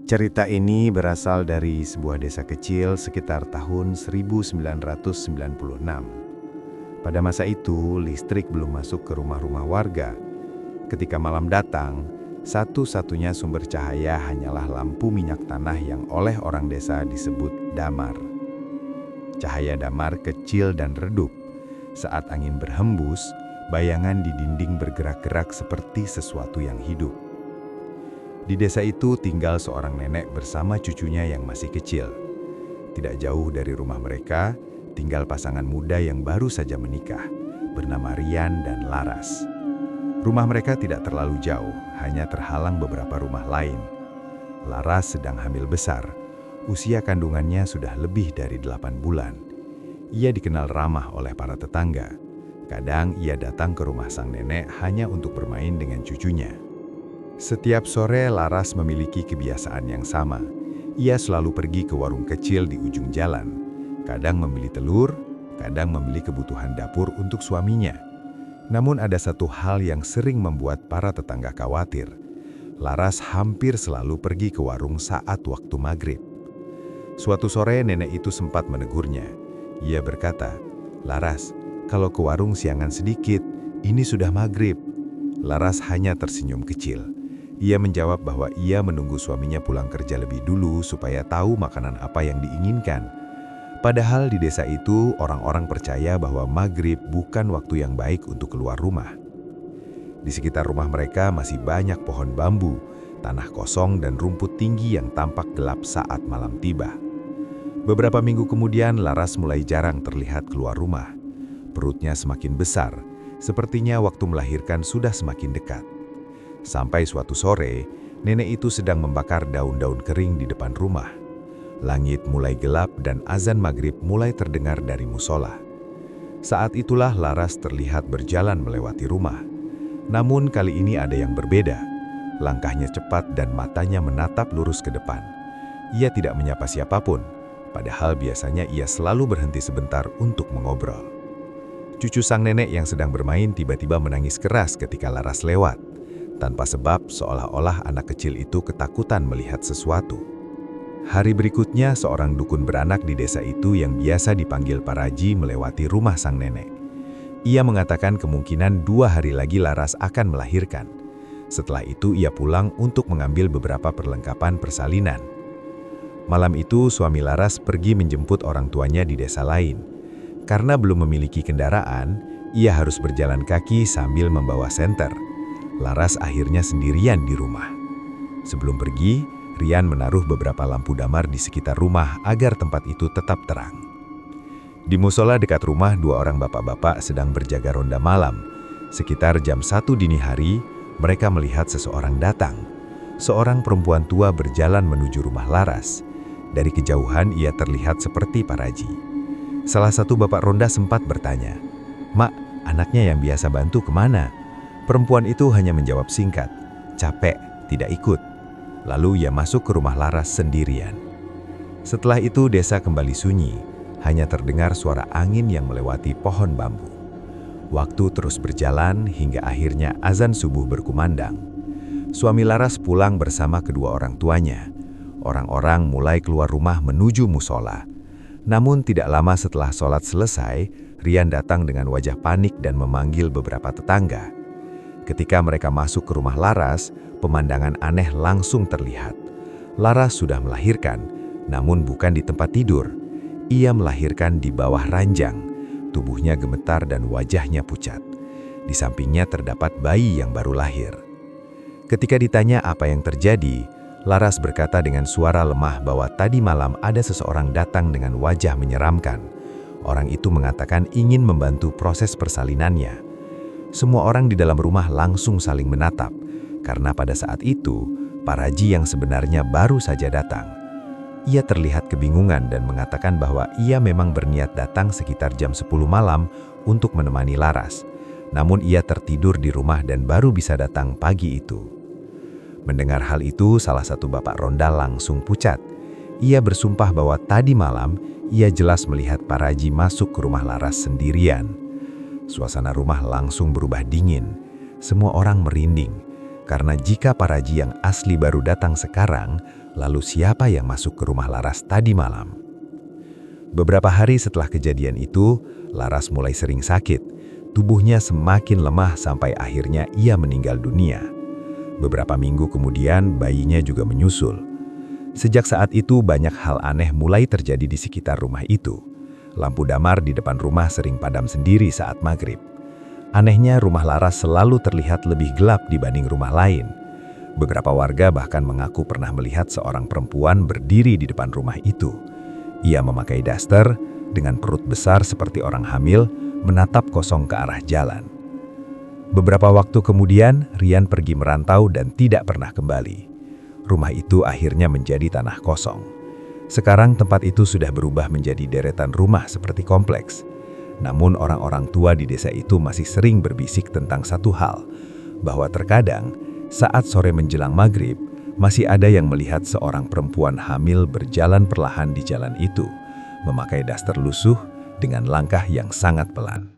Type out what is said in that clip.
Cerita ini berasal dari sebuah desa kecil sekitar tahun 1996. Pada masa itu, listrik belum masuk ke rumah-rumah warga. Ketika malam datang, satu-satunya sumber cahaya hanyalah lampu minyak tanah yang oleh orang desa disebut damar. Cahaya damar kecil dan redup. Saat angin berhembus, bayangan di dinding bergerak-gerak seperti sesuatu yang hidup. Di desa itu tinggal seorang nenek bersama cucunya yang masih kecil. Tidak jauh dari rumah mereka, tinggal pasangan muda yang baru saja menikah, bernama Rian dan Laras. Rumah mereka tidak terlalu jauh, hanya terhalang beberapa rumah lain. Laras sedang hamil besar. Usia kandungannya sudah lebih dari 8 bulan. Ia dikenal ramah oleh para tetangga. Kadang ia datang ke rumah sang nenek hanya untuk bermain dengan cucunya. Setiap sore Laras memiliki kebiasaan yang sama. Ia selalu pergi ke warung kecil di ujung jalan. Kadang membeli telur, kadang membeli kebutuhan dapur untuk suaminya. Namun ada satu hal yang sering membuat para tetangga khawatir. Laras hampir selalu pergi ke warung saat waktu maghrib. Suatu sore nenek itu sempat menegurnya. Ia berkata, "Laras, kalau ke warung siangan sedikit, ini sudah maghrib." Laras hanya tersenyum kecil. Ia menjawab bahwa ia menunggu suaminya pulang kerja lebih dulu supaya tahu makanan apa yang diinginkan. Padahal di desa itu orang-orang percaya bahwa maghrib bukan waktu yang baik untuk keluar rumah. Di sekitar rumah mereka masih banyak pohon bambu, tanah kosong dan rumput tinggi yang tampak gelap saat malam tiba. Beberapa minggu kemudian Laras mulai jarang terlihat keluar rumah. Perutnya semakin besar, sepertinya waktu melahirkan sudah semakin dekat. Sampai suatu sore, nenek itu sedang membakar daun-daun kering di depan rumah. Langit mulai gelap dan azan maghrib mulai terdengar dari musola. Saat itulah Laras terlihat berjalan melewati rumah. Namun kali ini ada yang berbeda. Langkahnya cepat dan matanya menatap lurus ke depan. Ia tidak menyapa siapapun, padahal biasanya ia selalu berhenti sebentar untuk mengobrol. Cucu sang nenek yang sedang bermain tiba-tiba menangis keras ketika Laras lewat. Tanpa sebab, seolah-olah anak kecil itu ketakutan melihat sesuatu. Hari berikutnya, seorang dukun beranak di desa itu yang biasa dipanggil Paraji melewati rumah sang nenek. Ia mengatakan kemungkinan 2 hari lagi Laras akan melahirkan. Setelah itu ia pulang untuk mengambil beberapa perlengkapan persalinan. Malam itu suami Laras pergi menjemput orang tuanya di desa lain. Karena belum memiliki kendaraan, ia harus berjalan kaki sambil membawa senter. Laras akhirnya sendirian di rumah. Sebelum pergi, Rian menaruh beberapa lampu damar di sekitar rumah agar tempat itu tetap terang. Di musola dekat rumah, 2 orang bapak-bapak sedang berjaga ronda malam. Sekitar jam 1 dini hari, mereka melihat seseorang datang. Seorang perempuan tua berjalan menuju rumah Laras. Dari kejauhan ia terlihat seperti Paraji. Salah satu bapak ronda sempat bertanya, "Mak, anaknya yang biasa bantu kemana?" Perempuan itu hanya menjawab singkat, "Capek, tidak ikut." Lalu ia masuk ke rumah Laras sendirian. Setelah itu desa kembali sunyi, hanya terdengar suara angin yang melewati pohon bambu. Waktu terus berjalan hingga akhirnya azan subuh berkumandang. Suami Laras pulang bersama kedua orang tuanya. Orang-orang mulai keluar rumah menuju musola. Namun tidak lama setelah sholat selesai, Rian datang dengan wajah panik dan memanggil beberapa tetangga. Ketika mereka masuk ke rumah Laras, pemandangan aneh langsung terlihat. Laras sudah melahirkan, namun bukan di tempat tidur. Ia melahirkan di bawah ranjang. Tubuhnya gemetar dan wajahnya pucat. Di sampingnya terdapat bayi yang baru lahir. Ketika ditanya apa yang terjadi, Laras berkata dengan suara lemah bahwa tadi malam ada seseorang datang dengan wajah menyeramkan. Orang itu mengatakan ingin membantu proses persalinannya. Semua orang di dalam rumah langsung saling menatap, karena pada saat itu, Paraji yang sebenarnya baru saja datang. Ia terlihat kebingungan dan mengatakan bahwa ia memang berniat datang sekitar jam 10 malam untuk menemani Laras. Namun ia tertidur di rumah dan baru bisa datang pagi itu. Mendengar hal itu, salah satu bapak ronda langsung pucat. Ia bersumpah bahwa tadi malam, ia jelas melihat Paraji masuk ke rumah Laras sendirian. Suasana rumah langsung berubah dingin. Semua orang merinding. Karena jika Paraji yang asli baru datang sekarang, lalu siapa yang masuk ke rumah Laras tadi malam? Beberapa hari setelah kejadian itu, Laras mulai sering sakit. Tubuhnya semakin lemah sampai akhirnya ia meninggal dunia. Beberapa minggu kemudian, bayinya juga menyusul. Sejak saat itu, banyak hal aneh mulai terjadi di sekitar rumah itu. Lampu damar di depan rumah sering padam sendiri saat maghrib. Anehnya, rumah Laras selalu terlihat lebih gelap dibanding rumah lain. Beberapa warga bahkan mengaku pernah melihat seorang perempuan berdiri di depan rumah itu. Ia memakai daster, dengan perut besar seperti orang hamil, menatap kosong ke arah jalan. Beberapa waktu kemudian, Rian pergi merantau dan tidak pernah kembali. Rumah itu akhirnya menjadi tanah kosong. Sekarang tempat itu sudah berubah menjadi deretan rumah seperti kompleks. Namun orang-orang tua di desa itu masih sering berbisik tentang satu hal, bahwa terkadang saat sore menjelang maghrib, masih ada yang melihat seorang perempuan hamil berjalan perlahan di jalan itu, memakai daster lusuh dengan langkah yang sangat pelan.